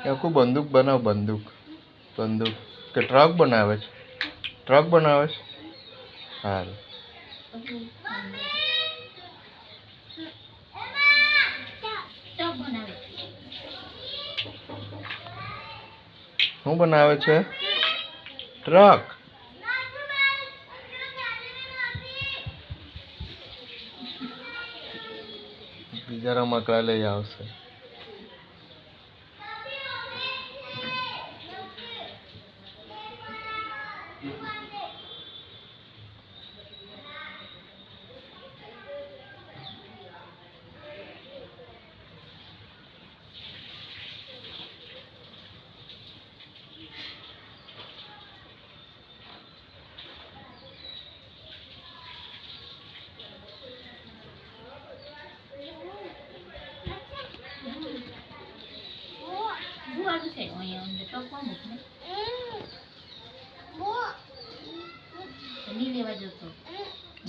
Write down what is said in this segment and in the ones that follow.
આખું બંદૂક બનાવ, બંદૂક બંદૂક કે ટ્રક બનાવે છે? ટ્રક બનાવે છે. સારું. શું બનાવે છે? ટ્રક. બીજા રમકડા લઈ આવશે.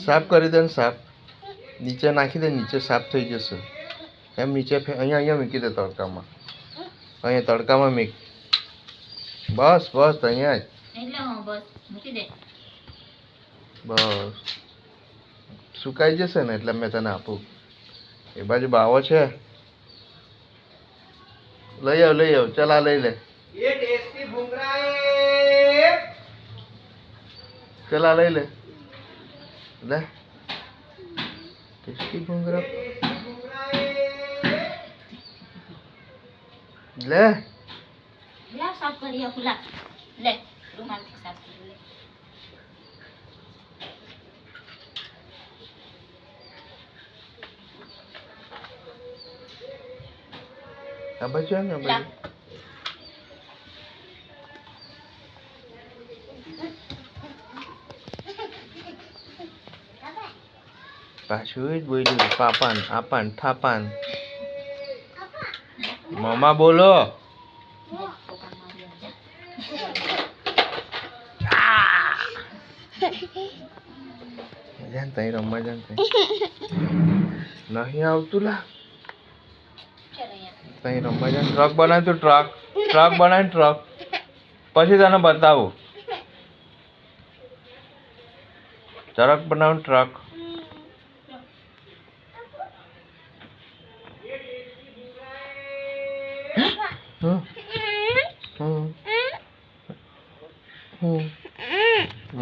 સાફ કરી દે ને, સાફ નીચે નાખી દે, નીચે સાફ થઈ જશે. એમ નીચે અહીંયા મૂકી દે તડકામાં. અહીંયા તડકામાં મૂક. બસ બસ અહીંયા જ. બસ સુકાઈ જશે ને એટલે મેં તને આપું. એ બાજુ બાવો છે, લઈ આવ લઈ આવ. ચાલ આ લઈ લે. ચાલ આ લઈ લે. લે ટેસ્ટી ભૂંગરા. લે સાફ કરી આપું. લે રૂમાલથી સાફ કરી લે. આ બાજુ ને, આ બાજુ. પાછું જ બોલ્યું. પાપાન આપાન થાપાન. મમ્મા બોલો. જાન તઈ રમવા જાન તઈ. નહીં આવતું લા. તઈ રમવા જાન. ટ્રક બનાવ તું. ટ્રક ટ્રક બનાવ. ટ્રક પછી તને બતાવું. ટ્રક બનાવ. ટ્રક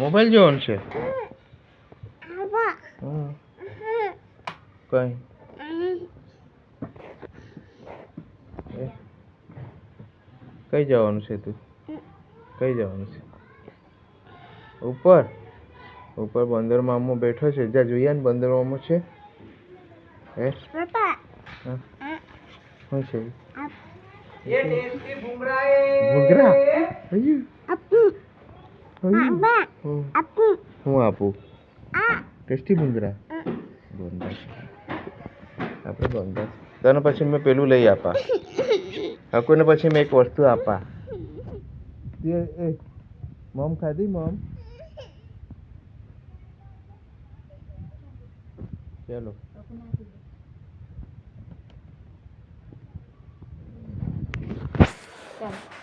મોબાઈલ જોવાનું છે. કઈ કઈ જવાનું છે તું? કઈ જવાનું છે? ઉપર. ઉપર બંદર મામો બેઠો છે. જા જોઈએ ને બંદર મામો છે. હે શું છે? ભૂંગરા. હું આપું? ટેસ્ટી ભૂંગરા. આપણે બંદર. તને પછી મેં પેલું લઈ આપા. હકુને પછી મેં એક વસ્તુ આપા. એ મમ ખાધી મમ. ચલો ચાલો.